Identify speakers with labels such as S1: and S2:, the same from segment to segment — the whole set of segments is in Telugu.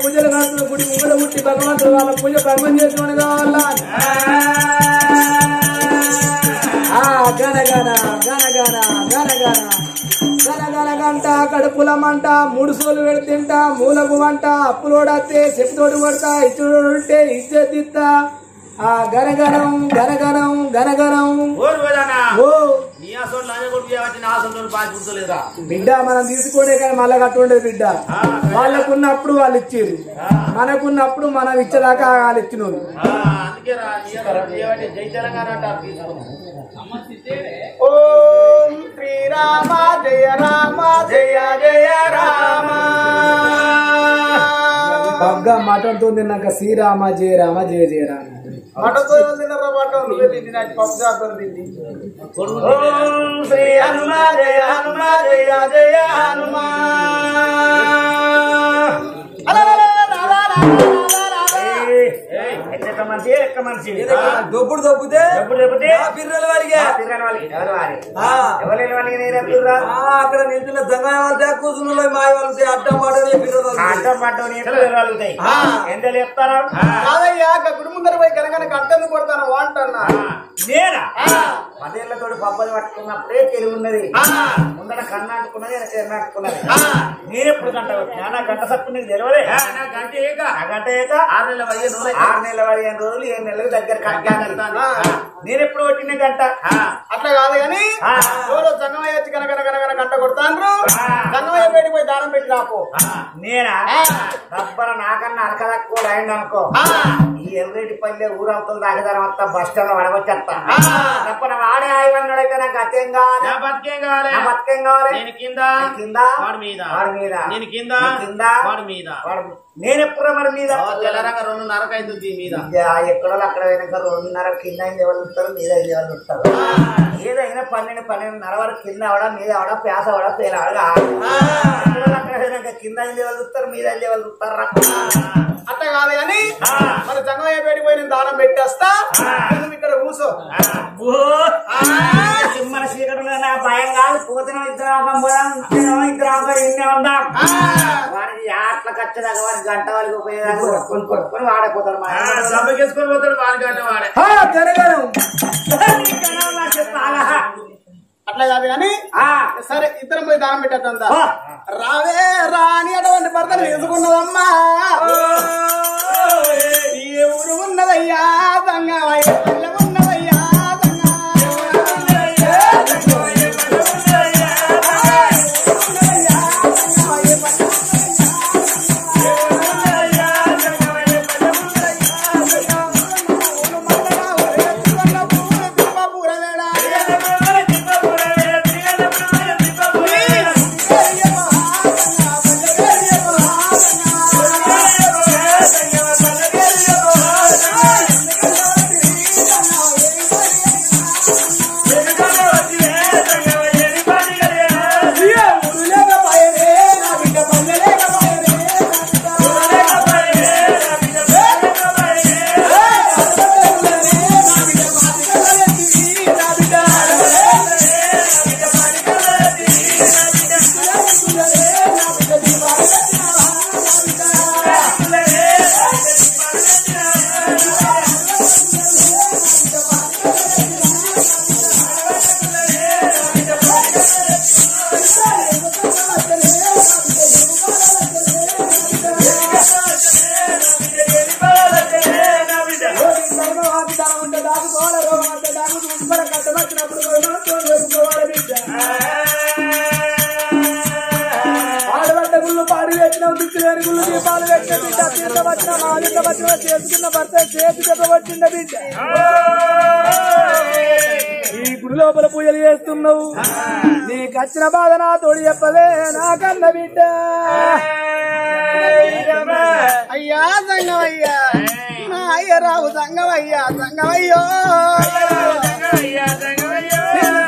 S1: పూజలు కాస్తున్న గుడి ముంగడ ముట్టి భగవంతుడు వాళ్ళ పూజ ప్రారంభం చేసుకుని కావాలా గనగన గనగన గనగన గనగన గంట కడుపుల మంట మూడు సోలు పెడితింట మూలకు వంట అప్పులోడత్తే చెప్పుతోడు కొడతా ఇచ్చుడుంటే ఇచ్చేదిస్తా గనగనం గనగనం గనగనం బిడ్డ మనం తీసుకోడే కానీ మళ్ళా కట్టుండేది బిడ్డ వాళ్ళకున్నప్పుడు వాళ్ళు ఇచ్చేది మనకున్నప్పుడు మనం ఇచ్చేదాకా వాళ్ళు ఇచ్చిన ఓం శ్రీరామ జయ రామ జయ జయ రామ పగ్గా మటన్తో తిన్నాక శ్రీరామ జయ రామ జయ జయ రామ మటన్తో తిన్నారా మటన్ శ్రీ హనుమ జయ హనుమ జయ జయ హనుమ దొప్పుడు దొబ్బుతే పిర్రల వారికి అక్కడ నించిన జంగా వాళ్ళ కూర్చున్న మాయ వాళ్ళకి అడ్డం పడని అడ్డం పట్టని ఎంత చెప్తారా కాదయ్యా గుడి ముందర పోయి కనుక కట్టను కొడతాను అంటన్నా నేనా 10 ఏళ్లతో పబ్బలు పట్టుకున్నప్పుడే తెలివి ఉన్నది ముందర కన్ను అంటుకున్నది ఎన్న అంటుకున్నది నేనెప్పుడు గంట నా గంట సప్పు నీకు తెలియదే గంట ఏక 6 నెలల 15 రోజులు 7 నెలలకు దగ్గర కట్టాను నేనెప్పుడు కొట్టిన గంట అట్లా కాదు కానీ సంగమయ్య వచ్చి కనుక గంట కొడతాను సంగమయ్య బయటకు పోయి దానం పెట్టి రాపో నేనా రబ్బర నాకన్నా అరకదక్కువ అయింది అనుకో ఈ ఎర్రెడ్డి పల్లె ఊరవుతుంది దాకదారం అంతా బస్ స్టాండ్ వడవచ్చేస్తా తప్పన వాడే ఆయవన్నాడైతే నాకు అత్యం కావాలి బతికేం కావాలి నేను కింద వాడి మీద నేనెప్పుడు మరి మీద తెల్లరంగా 2:30 అవుతుంది మీద ఎక్కడో అక్కడ పోయినాక 2:30 కింద ఎవరు ఉంటారు మీద ఎవరు ఉంటారు ఏదైనా 12:30 వరకు కింద అవడా మీద అవడా ప్యాస అవడా పేరు అవడా అక్కడ పోయినాక కింద ఎవరు చూస్తారు మీద ఎవరు చూస్తారా అట్లా కాదు కానీ మన జంగమయ్య బయటకు పోయి నేను దానం పెట్టేస్తా నువ్వు ఇక్కడ కూర్చో మన చీకటిలో నా భయం కాదు పోతున్న ఇద్దరు ఇన్నే ఉందాం వాడికి ఆటల ఖర్చుదాకా వాడి గంట వాళ్ళకి ఉపయోగాలు కొట్టుకొని వాడైపోతాడు సభకేసుకొని పోతాడు వాడి గంట వాడే అట్లా కాదు కానీ సరే ఇద్దరం పోయి దానం పెట్టేద్దా రావే రాని అటువంటి భర్తలు వేసుకున్నదమ్మా ఏ ఊరు ఉన్నదయ్యా తంగవయ్య ఉన్నదయ్యా చేసుకున్న భర్త చేతి చెప్పబట్టిండ బిడ్డ ఈ గుడి లోపల పూజలు చేస్తున్నావు నీకు వచ్చిన బాధ నా తోడు చెప్పలే నాకన్న బిడ్డ అయ్యా సంగమయ్యా నా అయ్య రావు సంగమయ్యా సంగమయ్యో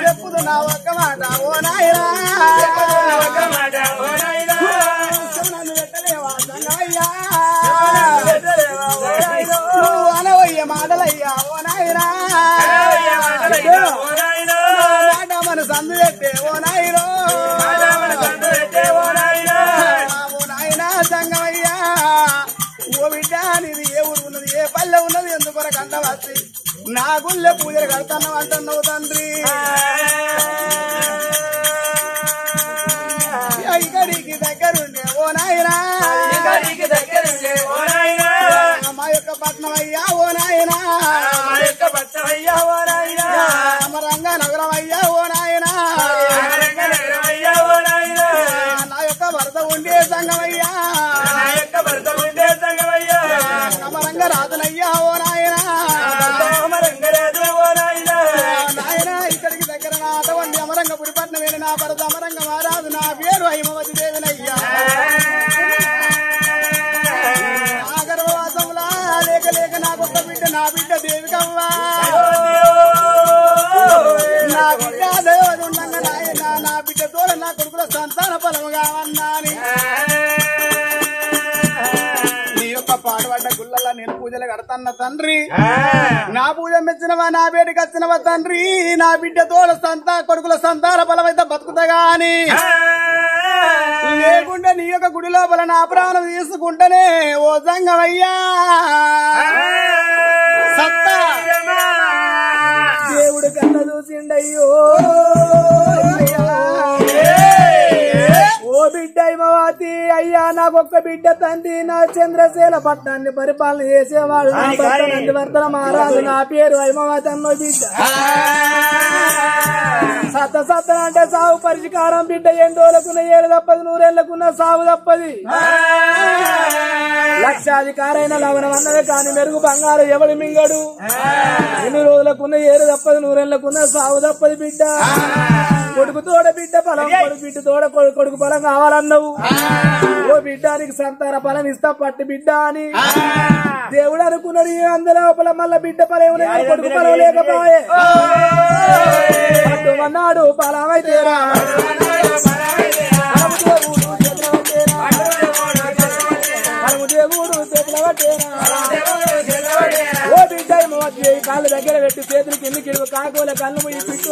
S1: చెప్పుదు నా ఒక్క మాట ఓ నాయనా నన్ను పెట్టలేవా సంగమయ్యా నువ్వు అనవయ్య మాటలయ్యా ఓ నాయనా మాట మన సందు పెట్టే ఓ నాయనో ఓ నాయనా సంగమయ్యా
S2: ఓ బిడ్డ నీది ఏ ఊరు ఉన్నది ఏ పల్లె ఉన్నది ఎందుకొరకు అంత వచ్చి నా గుళ్ళే పూజలు కడతాను అంటున్నావు తండ్రి ఇక్కడికి దగ్గరుండే ఓ నాయనా మా యొక్క పట్నం అయ్యా ఓ నాయనా అమరంగ నగరం అయ్యా ఓ నాయనా నా యొక్క భర్త ఉండే సంగమయ్యా అమరంగ రాజునయ్యా ఓ నాయనా నాయన ఇక్కడికి దగ్గర నా అటువంటి అమరంగ పుడిపట్నం వెళ్ళి నా భర్త అమరంగ మహారాజు నా పేరు హైమవతి దేవినయ్యా నా గర్భవాసంలా లేక లేక నా గొప్ప బిడ్డ నా బిడ్డ దేవికవ్వా నా బిడ్డ దేవది ఉండగా నాయన నా బిడ్డ తోడ నా కొడుకుల సంతాన ఫలముగా అన్నాని నీ యొక్క పాడుపడ్డ గుళ్ళల్లా నేను పూజలు కడతన్న తండ్రి నా పూజ మెచ్చినవా నా బేటికి వచ్చినవా తండ్రి నా బిడ్డ తోడ కొడుకుల సంతాన ఫలమైతే బతుకుతాగా అని లేకుంటే నీ యొక్క గుడి లోపల నా ప్రాణం తీసుకుంటేనే ఓ సంగమయ్యా సత్తా దేవుడు కన్న చూసిండయ్యో ఓ బిడ్డ హిమవతి అయ్యా నాకొక్క బిడ్డ తండ్రి నా చంద్రశీల పట్టణాన్ని పరిపాలన చేసేవాడు నా భర్త నందివర్ధన మహారాజు నా పేరు హిమవతి అన్నో బిడ్డ సత్త అంటే సాగు పరిష్కారం బిడ్డ ఎండోలకున్న 7 తప్పది 100 ఏళ్లకున్న సాగు తప్పది లక్షాధికారైన లవణం అన్నది కాని మెరుగు బంగారు ఎవడు మింగడు ఎన్ని రోజులకున్న 7 తప్పది 100 ఏళ్లకున్న సాగు తప్పది బిడ్డ కొడుకు తోడ బిడ్డ ఫలం కొడుకు బిడ్డ తోడ కొడుకు ఫలం కావాలన్నావు ఓ బిడ్డానికి సంతాన ఫలం ఇస్తా పట్టి బిడ్డ అని దేవుడు అనుకున్నాడు అందులోపల మళ్ళా బిడ్డ ఫలం కొడుకు ఫలం లేకపోయే అన్నాడు ఫలమైతేరా దేవుడు చేతుల పట్టేరా ఓ బిడ్డ కాళ్ళ దగ్గర పెట్టి చేతులు కిందికి కాకోల కళ్ళు పోయి పిట్టు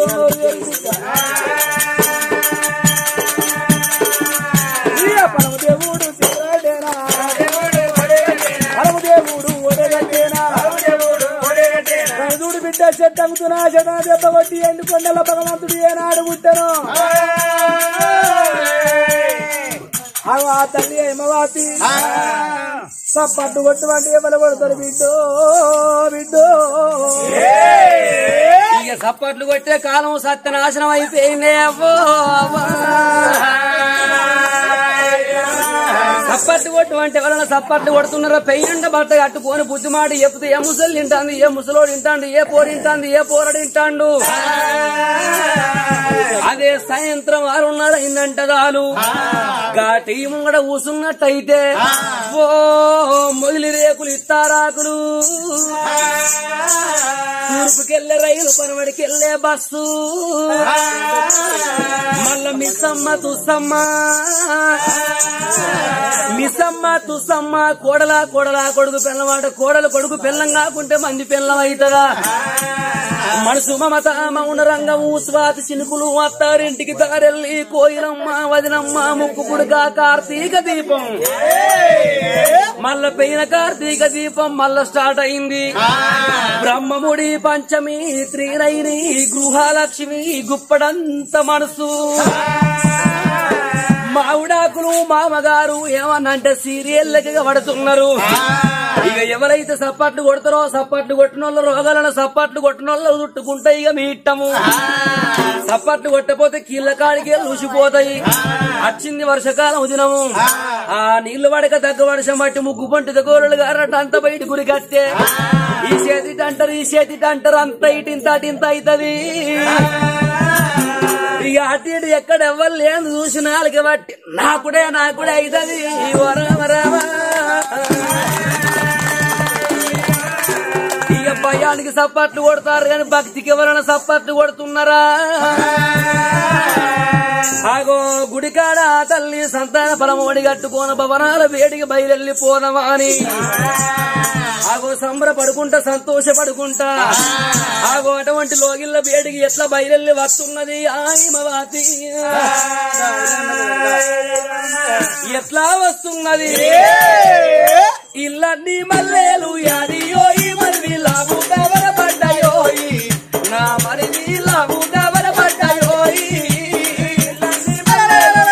S2: పరమ దేవుడు చేతుడేనా పరమ దేవుడు ఓడగట్టేనా చూడు బిడ్డ చెట్టంగుతున్నా చెట దెబ్బ కొట్టి ఎండు కొండల భగవంతుడు ఏనాడు పుట్టను ఆ తల్లి హిమవతి సప్పట్టు కొట్టువంటి ఎవరు కొడతారు బిడ్డో బిడ్డో
S3: ఇక సప్పట్లు కొట్టే కాలం సత్యనాశనం అయిపోయింది అవ్వో సప్పట్లు కొట్టు అంటే ఎవరైనా సప్పట్లు కొడుతున్నారో పెయినుండ బట్ట కట్టుకొని బుద్ధిమాటి చెప్తే ఏ ముసలు తింటాంది ఏ ముసలోడు తింటాండు ఏ పోరు తింటాంది ఏ పోరడు తింటాండు అదే సాయంత్రం 6:30 అయిందంట చాలు ఘాటి ముంగడ కూసున్నట్టయితే ఓ మొగిలి రేకులు ఇస్తారాకులు తూర్పుకెళ్లే రైలు పనవడికెళ్లే బస్సు మళ్ళా మిస్సమ్మ తుస్సమ్మ మిస్సమ్మ తుస్సమ్మ కోడలా కోడలా కొడుకు పిల్లమాట కోడలు కొడుకు పిల్లం కాకుంటే మంది పిల్లం అవుతుందా మనసు మమత మౌన రంగము స్వాతి చినుకులు అత్తారింటికి దారెల్లి కోయిలమ్మ వదినమ్మ ముక్కు పుడుక కార్తీక దీపం మళ్ళా పెయిన కార్తీక దీపం మళ్ళా స్టార్ట్ అయింది బ్రహ్మముడి పంచమి త్రినైని గృహలక్ష్మి గుప్పడంత మనసు మావిడాకులు మామగారు ఏమన్నంటే సీరియల్లకి పడుతున్నారు ఇక ఎవరైతే సప్పట్లు కొడతారో సప్పట్లు కొట్టిన వాళ్ళు రోగాలను సప్పట్లు కొట్టిన వాళ్ళు చుట్టుకుంటాయి ఇక మీ ఇట్టము సప్పట్లు కొట్టపోతే కీళ్ళ కాడికి ఊసిపోతాయి వచ్చింది వర్షకాలం దినము ఆ నీళ్లు పడక తగ్గ వర్షం బట్టి ముగ్గు పంటి దగ్గరలు గారట అంత బయట గురి కట్టే ఈ చేతి అంటారు అంత ఇటింత అటింత అవుతుంది ఇక అటు ఇటు ఎక్కడ ఎవ్వరు లేదు చూసి నాలుగు బట్టి నాకుడే అవుతుంది ఇక భయానికి సప్పట్లు కొడతారు కానీ భక్తికి ఎవరైనా సప్పట్లు కొడుతున్నారా ఆగో గుడికాడ తల్లి సంతాన ఫలమోడి కట్టుకోన భవనాల వేడికి బయలుల్లి పోనవా అని ఆగో సంబరపడుకుంటా సంతోషపడుకుంటా ఆగో అటువంటి లోగిళ్ళ వేడికి ఎట్లా బయలుల్లి వస్తున్నది హిమవతి ఎట్లా వస్తున్నది ఇల్లా ఇల్లన్ని మల్లెలు యాడియోయి మరి లాగు దవర పడ్డాయోయి నా మరి లాగు దవర పడ్డాయోయి ఇల్లన్ని మల్లెలు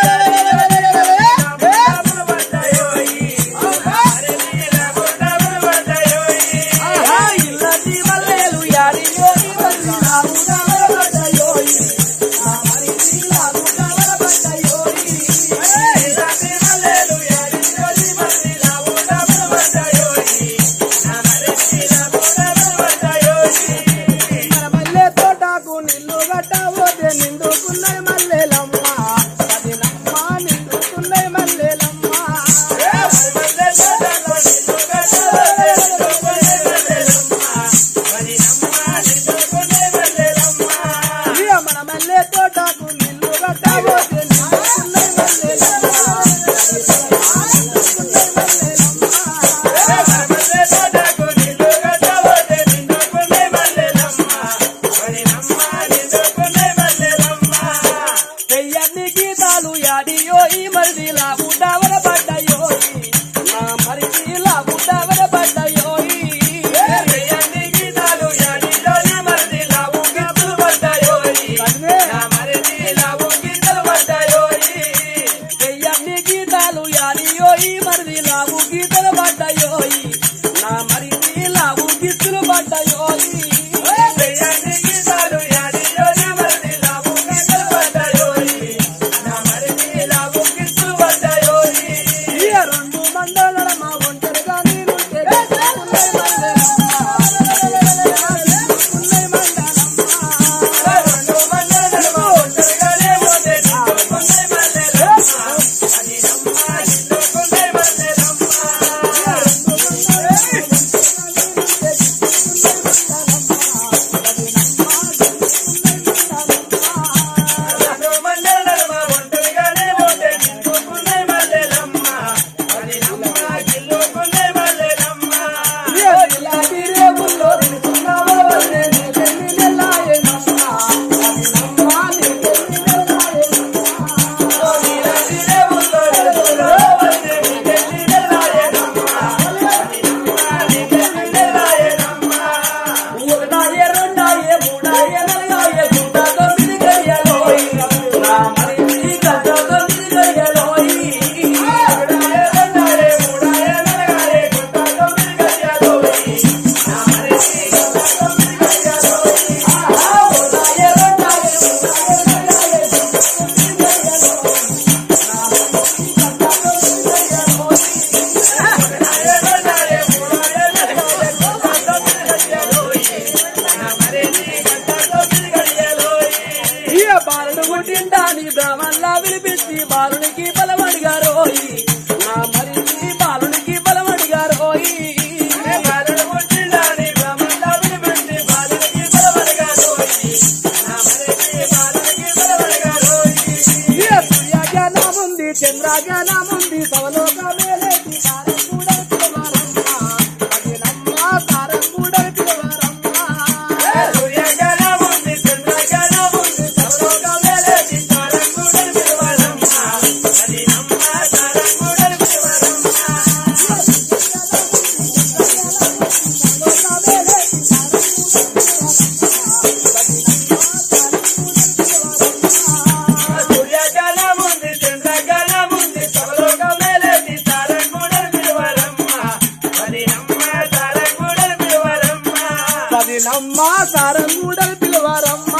S3: ఇల్లన్ని మల్లెలు యాడియోయి మరి లాగు దవర పడ్డాయోయి నా మరి లాగు దవర పడ్డాయోయి ఇల్లన్ని మల్లెలు యాడియోయి మరి లాగు దవర పడ్డాయోయి నా మరి లాగు దవర పడ్డాయోయి మన మల్లె తోటకు నిల్లు గట్టబోతే నిండుకున్నది మల్లెలమ్మ అది నమ్మ నిండుకున్నది మల్లెలమ్మ మల్లె తోటకు నిల్లు గట్టబోతే నిండుకున్నది మల్లెలమ్మ అది నమ్మ నిండుకున్నది మల్లెలమ్మ మన మల్లె తోటకు నిల్లు గట్టబోతే నిండుకున్నది మల్లెలమ్మ వెయ్యన్ని గీతాలు యాడియోయి మరి లాగుండవర పడ్డాయోయి నా మరి లాగుండవర పడ్డాయోయి వెయ్యన్ని గీతాలు యాడియోయి మరి లాగు గీతలు పడ్డాయోయి నా మరి లాగు గీతలు పడ్డాయోయి వెయ్యన్ని గీతాలు యాడియోయి మరి లాగు గీతలు పడ్డాయోయి నా మరి లాగు గీతలు పడ్డాయోయి వెయ్యన్ని గీతాలు యాడియోయి మరి లాగు గీతలు పడ్డాయోయి నా మరి లాగు గీతలు పడ్డాయోయి రెండు మండల మా ఒంటరిగా నీరుంటే బాలుడు పుట్టిండాని బ్రాహ్మణ్లా వినిపించి బాలునికి బలమడిగారోయి నా మరి బాలునికి బలమడిగారోయి బాలుడు పుట్టిండాని బ్రాహ్మణ్లా వినిపించి బాలునికి బలమడిగారోయి నా మరి బాలునికి బలమడిగారోయి సూర్య జ్ఞానముంది చంద్ర జ్ఞానముంది సవలోక వేలేటి తారం కూడా పిలవారమ్మ అది నమ్మ తారం కూడా పిలవారమ్మ సూర్య జ్ఞానముంది చంద్ర జ్ఞానముంది సవలోక వేలేటి తారం కూడా పిలవారమ్మ అది నమ్మ తారం కూడా పిలవారమ్మ సూర్య జ్ఞానముంది చంద్ర జ్ఞానముంది సవలోక వేలేటి తారం కూడా పిలవారమ్మ అది నమ్మ తారం కూడా పిలవారమ్మ అది నమ్మ తారం కూడా పిలవారమ్మ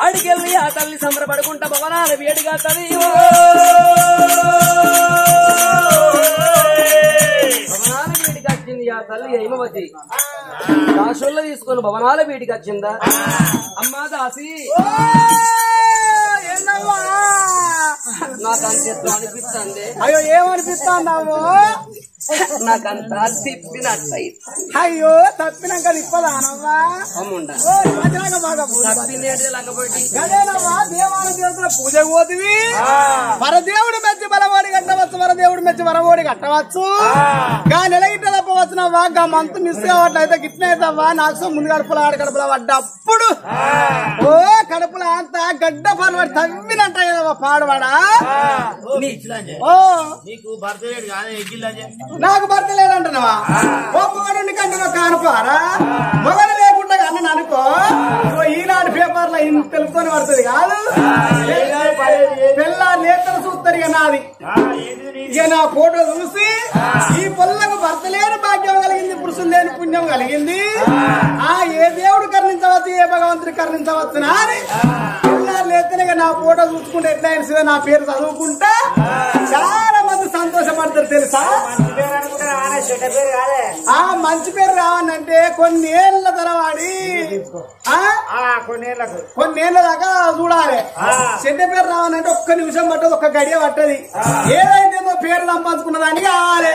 S3: అడికెళ్ళి ఆ తల్లి సంబరపడుకుంటా భవనాల వేడిగా తనయో భవనాల వేడికి వచ్చింది ఆ తల్లి హైమవతి దాసుల తీసుకొని భవనాల వేడికి వచ్చిందా అమ్మా దాసి నాకు అంత అనిపిస్తుంది
S1: అయ్యో ఏమనిపిస్తాందాము
S3: నాకంతా తిప్పినట్టయి
S1: అయ్యో తప్పినాక నిప్పదానవ్వా
S3: అమ్ముండా
S1: బాగా
S3: తప్పినేటి లేకపోతే
S1: గదేనవ్వా దేవాల దేవతల పూజ పోతివి వరదేవుడు మెచ్చి బలవాడి కట్టవచ్చు వరదేవుడు మెచ్చి వరవోడి కట్టవచ్చు గా నెల ఇట్ట తప్ప చెప్పవచ్చునవ్వా గా మంతు మిస్ కావట్లయితే గిట్నైతవ్వా నాకు ముందు కడుపులో ఆడ కడుపులో పడ్డప్పుడు ఓ కడుపులో అంత గడ్డ పని తవ్వినంట కదవ్వా పాడవాడా ఓ నాకు భర్త లేదంటున్నావా ఓ మొగడుండి కంటే కానుకోరా మొగడు లేకుండా అన్న అనుకో ఈనాడు పేపర్లో తెలుసుకొని పడుతుంది కాదు పిల్ల నేతలు చూస్తారు ఇక నాది ఇక నా ఫోటో చూసి ఈ పొల్లకు భర్త లేని భాగ్యం కలిగింది పురుషులు లేని పుణ్యం కలిగింది ఏ దేవుడు కరుణించవచ్చు ఏ భగవంతుడు కరుణించవచ్చు అని పిల్లలు లేతేనే నా ఫోటో చూసుకుంటే ఎట్లా అయినా నా పేరు చదువుకుంటా చాలా మంది సంతోషపడతారు తెలుసా మంచి పేరు రావాలంటే కొన్నేళ్ల తరవాడి కొన్నేళ్ల దాకా చూడాలి చెడ్డ పేరు రావాలంటే ఒక్క నిమిషం పట్టదు ఒక్క గడియ పట్టది ఏదైతే పేరు సంపాదించుకున్నదానికి కావాలి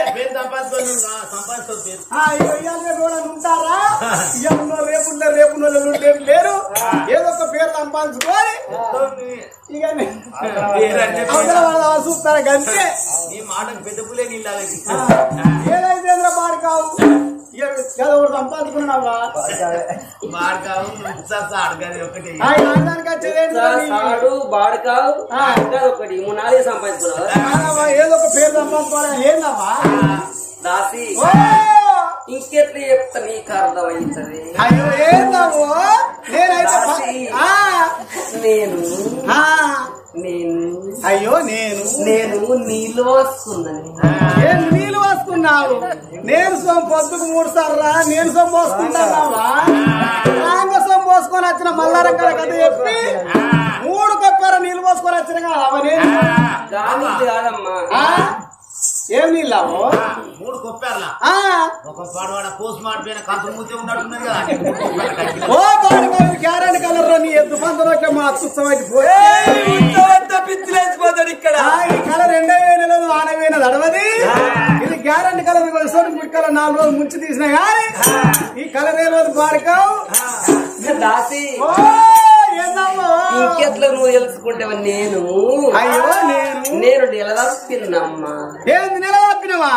S1: ఉంటారా రేపు రేపు లేరు ఏదో ఒక పేరు సంపాదించుకోవాలి ఇక చూస్తారా గంటే ఏదైతే పాడు కావు సంపాదించుకున్నావా ఏదో ఒక పేరు సంపాదించుకోవాలి ఏందమ్మా
S3: దాసి ఇంకెట్లా చెప్తా నీకు అర్థమవుతుంది
S1: అయ్యో ఏందమ్మో అయ్యో
S3: నేను నీళ్లు పోసుకున్నాను
S1: నీళ్లు పోసుకున్నావు నేను పొద్దుకు 3 సార్లు రా నేను సొమ్ము పోసుకుంటావా సొమ్ము పోసుకొని వచ్చిన మల్లారక్కల కథ చెప్పి 3 కప్పార నీళ్లు పోసుకొని వచ్చిన
S3: కాదమ్మా
S1: ఏం నీళ్ళావు
S4: 3 కొప్పారులా ఒక పాడవాడ పోస్ట్ మాడిపోయిన కంచు మూతే ఉన్నట్టున్నది కదా
S1: ఓ పాడవాడు క్యారెట్ కలర్ లో నీ ఎద్దు పంతలోకి మా అత్యుత్సమైపోయి
S3: పిచ్చిలేసిపోతాడు ఇక్కడ
S1: ఈ కలర్ 2000 ఆనవేనది అడవది ఇది గ్యారెంటీ కలర్ ముడికల 4 రోజులు ముంచి తీసినా కానీ ఈ కలర్ ఏ రోజు పాడకావు
S3: దాసి ఇంకెట్లా నువ్వు తెలుసుకుంటావా నేను
S1: అయ్యో
S3: నేను నిలదప్పినమ్మా
S1: ఏంది నిలదప్పినవా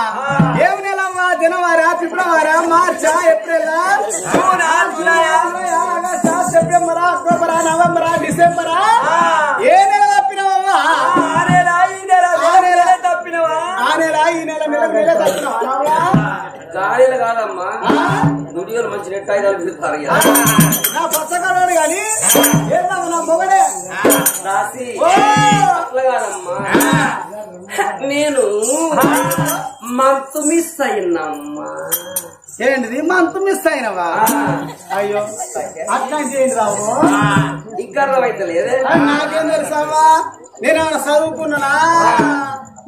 S1: ఏమి నెలమ్మా జనవరి ఫిబ్రవరి మార్చా April September October November December ఏ నెల తప్పినవమ్మా
S3: తప్పినవా
S1: ఆ నెల ఈ నెల నెల తప్పినవా
S3: గాలిలు కాదమ్మా దుడియోలు మంచి నెట్ ఆయుధాలు పిలుస్తారు
S1: నా పచ్చగాడు గాని ఏందమ్మా నా మొగడే
S3: రాసి అట్లా కాదమ్మా నేను మంతు మిస్ అయినమ్మా
S1: ఏంటిది మంతు మిస్ అయినవా అయ్యో అట్లా చేయండి రావు
S3: ఇంకా అర్థమైతలేదే
S1: నాకేం తెలుసావా నేనేమన్నా చదువుకున్నానా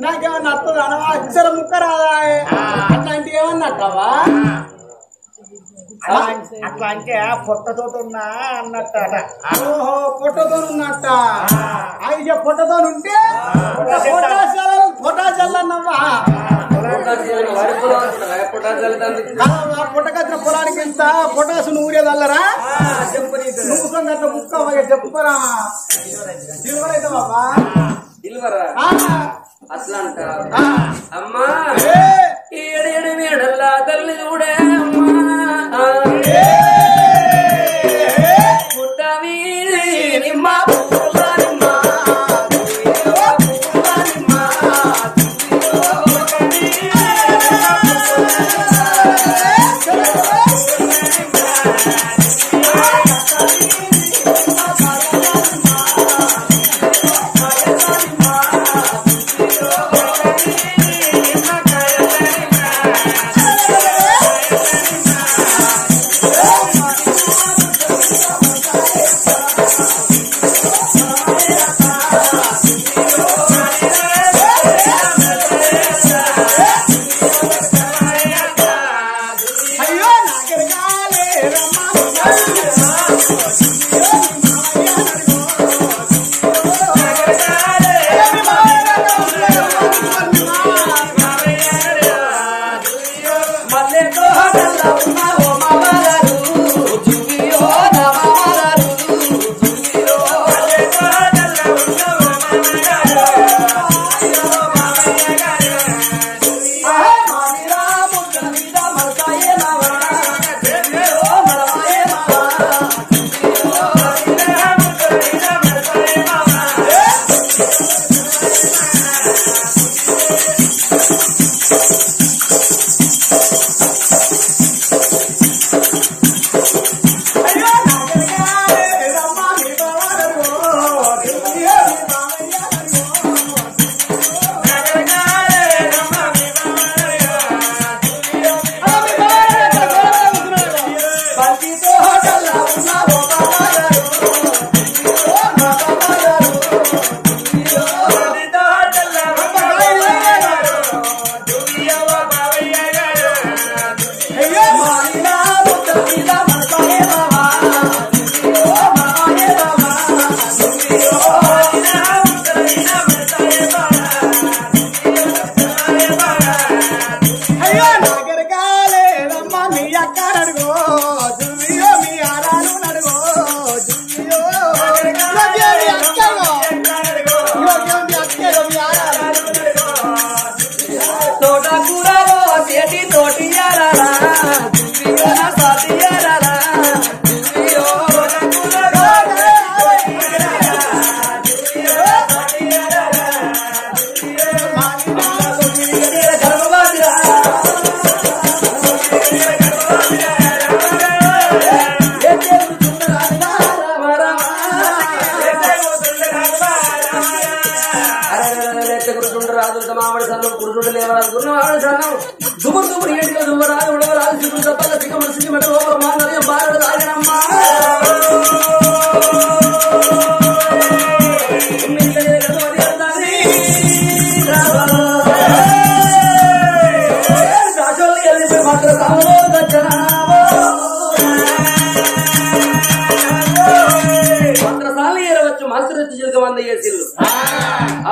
S1: నాకేమన్నా అర్థం అనవా అక్షర ముక్క రాదా అట్లాంటి ఏమన్నా అట్టవా
S4: అట్లా అంటే పొట్టతో ఉన్నా అన్నట్ట
S1: ఓహో పొట్టతో ఉన్నట్ట అయ్యో పొట్టతో ఉంటే పొటాషాలు అన్నమ్మా పొట్టకచ్చిన పొలానికి ఎంత పొటాసు ఊరేదల్లరా నువ్వు సంగతి ముక్క చెప్పురా సిల్వర్ బాబా
S3: సిల్వరా అట్లా అంట అమ్మా 7 మేడల్లా తల్లి చూడే అమ్మా పుట్టవి నిమ్మ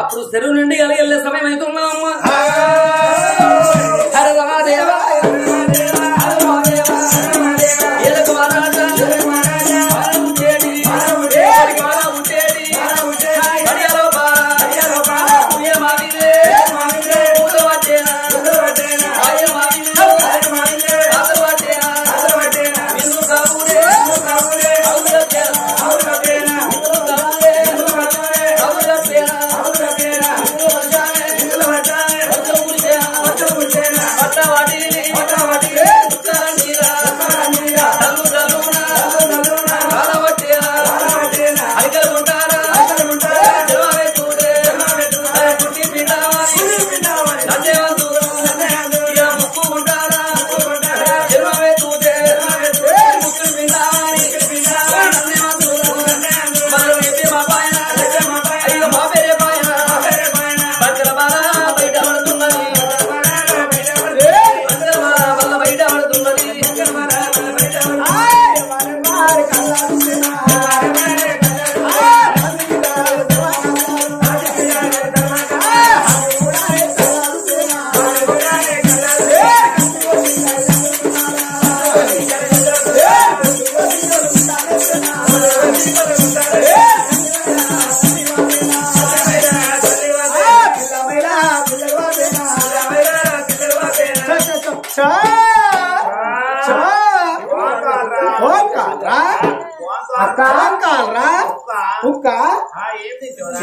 S3: అప్పుడు చెరువు నుండి వెళ్ళే సమయం అవుతున్నామ్మా.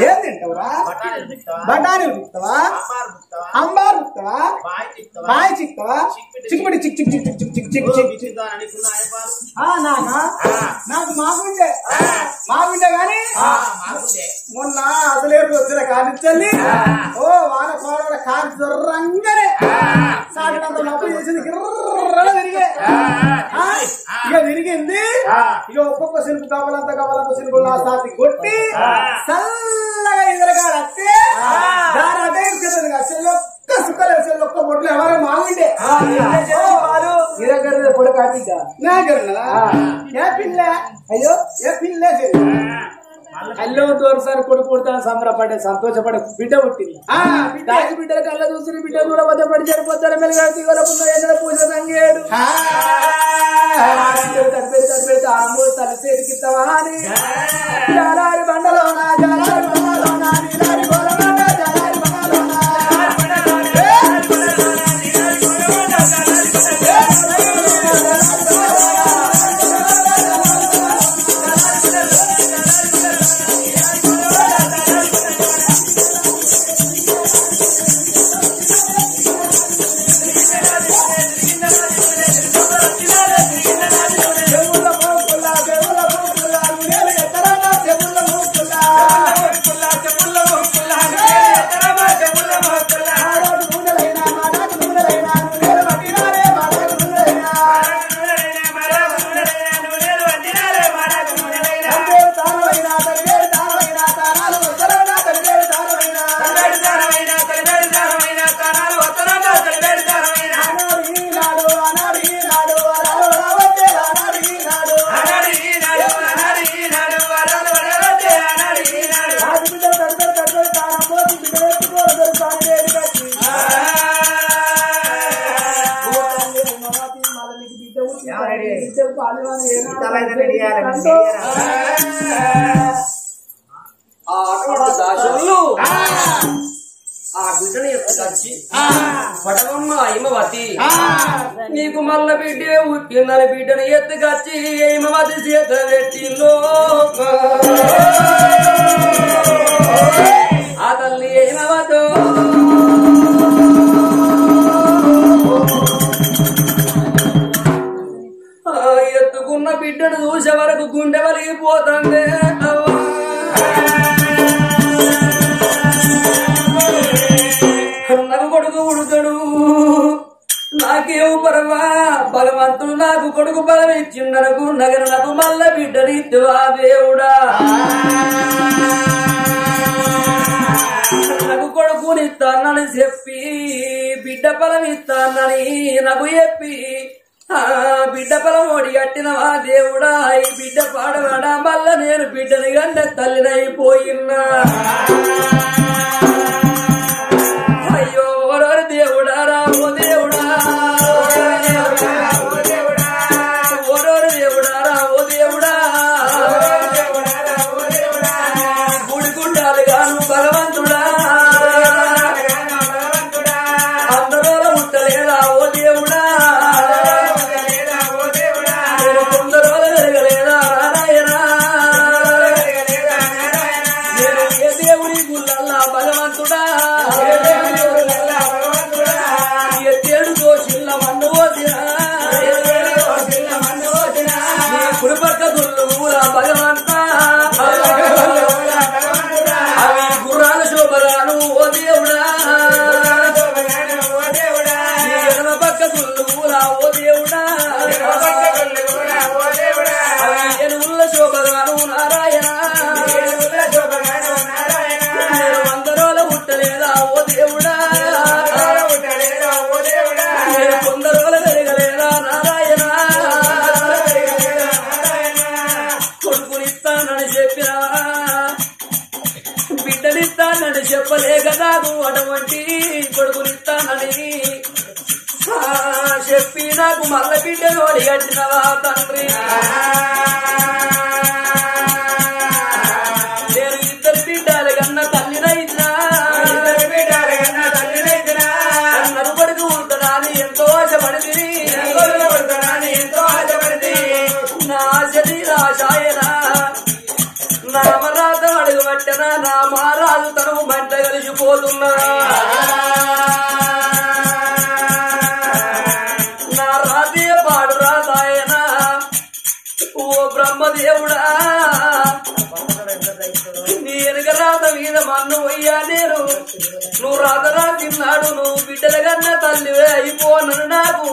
S1: ఏం తింటావురా? బఠానీలు తింటావా? అంబారు తింటావా? బాయ్ చిక్తావా? చిక్కుబడి చిక్ చిక్ చిక్ చిక్ చిక్ చిక్ చిక్ చిక్ నాకు మాగుండే గాని మొన్న అసలేపు వచ్చిన కానిచ్చల్లి ఓ వాన కోడ కాని దొర్రంగానే సాగినంత నొప్పి చేసింది తిరిగే ఇక తిరిగింది. ఇక ఒక్కొక్క సిలుపు కావాలంత సిలుపులు నా సాతి కొట్టి చల్లగా ఎదురగాలంటే దాని అదే చెల్లొక్క సుక్కలే చెల్లొక్క బొట్లు ఎవరైనా మాగుండే పొడి కాటిద్దా నా గర్నా ఏ పిల్ల అయ్యో ఏ పిల్లే అల్లో తోరుసారి కొడుకు పుడతాను సంబరపడే సంతోషపడే బిడ్డ పుట్టింది. దాని బిడ్డల కళ్ళ చూసి బిడ్డ కూడా వద్ద పడి సరిపోతారు మెలుగా పూజ తంగేడు తడిపెడితే ఆమూలు తలిసి ఎదిగిస్తావా అని జాలారి బండలోనా జాలారి బండలోనా నీలారి గోలలోనా జాలారి బండలోనా
S3: అటువంటి దాసులు ఆ బిడ్డను ఎత్తుకొచ్చి పడవమ్మ హిమవతి నీకు మల్ల బిడ్డే ఉట్టిందని బిడ్డను ఎత్తుకొచ్చి హిమవతి చేత పెట్టిలో ఆ తల్లి హిమవతో ఎత్తుకున్న బిడ్డను చూసే వరకు గుండె వలిగిపోతుంది నాకు కొడుకు ఉడుతాడు నాకేమో పరవా భగవంతుడు నాకు కొడుకు బలం ఇచ్చిండనకు నగర నాకు మల్ల బిడ్డని ఇద్దువా దేవుడా నాకు కొడుకునిస్తానని చెప్పి బిడ్డ బలం ఇస్తానని నాకు చెప్పి బిడ్డ బలం ఓడి కట్టినవా దేవుడా ఈ బిడ్డ పాడవాడా మల్ల నేను బిడ్డని గంట తల్లినైపోయినా అయ్యో ఓరోరు దేవుడా రామో దేవుడా ఓరోరు దేవుడా రామో దేవుడా గుడిగుండాలి గాను భగవంతుడా అందరూ ముట్టలేదా ఓ దేవుడా కొందరు వెలగలేదా నారాయణ నేను ఏ దేవుడి గుళ్ళల్లా భగవంతుడా ఎత్తేడు దోషిల్ల మన్ను పోసినా కుడిపక్క గుళ్ళు కూడా భగవంత అవి గుర్రాల శోభగాను ఓ దేవుడా ఎడమ పక్క గుళ్ళు కూడా ఓ దేవుడా అవి ఎనుగుల శోభగాను నారాయణ అందరోల పుట్టలేదా ఓ దేవుడా కొందరోల పెరగలేదా నారాయణ కొడుకునిస్తానని చెప్పినా బిడ్డనిస్తానని చెప్పలేక నాకు అటువంటి కొడుకునిస్తానని చెప్పి నాకు మల్ల బిడ్డను అడిగట్టినవా తండ్రి నేను ఇద్దరు బిడ్డలు కన్నా తల్లినైనా నన్ను కొడుకు ఉంటున్నాను ఎంతో ఆశపడింది నా ఆశని రాశాయన నా మరాత అడుగు పట్టిన నా మారాజు తను మంట కలిసిపోతున్నా నా రాజే పాడు రాసాయన ఓ బ్రహ్మదేవుడా నీ వెనుక రాత మీద మన్ను పోయ్యా నేను నువ్వు రాతరా తిన్నాడు నువ్వు బిడ్డల కన్నా తల్లివే అయిపోనను నాకు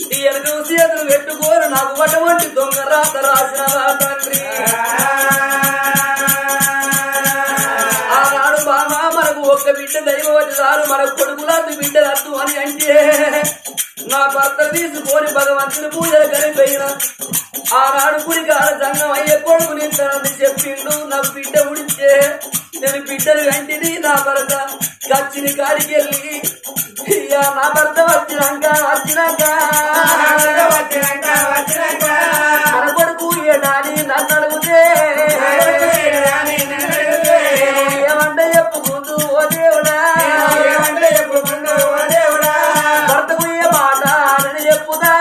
S3: నీ వెనుక చేతులు పెట్టుకోరు నాకు అటువంటి దొంగ రాత రాసిన తండ్రి ఆనాడు బామా మనకు ఒక్క బిడ్డ దైవవతి రారు మనకు కొడుకులాంటి బిడ్డలద్దు అని అంటే నా భర్త తీసుకొని భగవంతుని పూజలు కలిపోయిన ఆనాడు గుడికాడ సంఘం అయ్యే కొడుకు నింటానని చెప్పిండు నాకు బిడ్డ ఉడితే నేను బిడ్డలు కంటిని నా భర్త గచ్చిని కాడికి వెళ్ళి నా భర్త వచ్చినాక మన కొడుకు ఏడాని నన్ను అడిగితే ఏమంటే చెప్పుకుంటూ ఓ దేవుడా భర్తకు ఏ మాట అని చెప్పుదా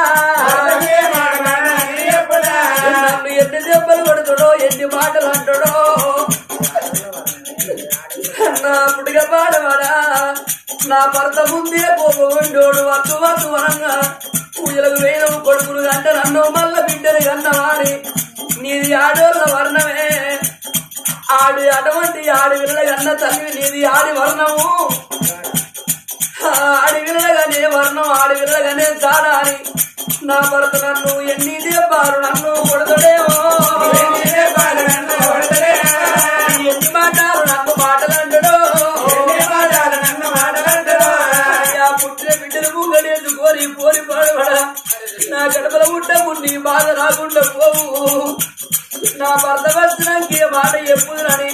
S3: నన్ను ఎన్ని దెబ్బలు కొడుతాడో ఎన్ని మాటలు అంటాడో నా పుడిగ పాడవాడా నా భర్త ముందే పోగొండోడు వద్దు వద్దు వరంగా పూజలకు వేయడం కొడుకులు అంటే నన్ను మల్ల బిడ్డలు కన్నవాడి నీది ఆడోళ్ళ వర్ణమే ఆడి అటువంటి ఆడి విల్ల కన్న తల్లి నీది ఆడి వర్ణము ఆడి విల్లగానే వర్ణం ఆడి విల్లగానే చాడాలి నా భర్త నన్ను ఎన్ని దెబ్బారు నన్ను కొడతడేమో ఎన్ని మాటలు నన్ను మాటలంటడో పుట్టిన బిడ్డలు ముంగడేసి కోరి పోరి పాడబడా నా గడపల ముట్ట ముండి బాధ రాకుండా పోవు నా భర్త వచ్చినాకే మాట ఎప్పుడునని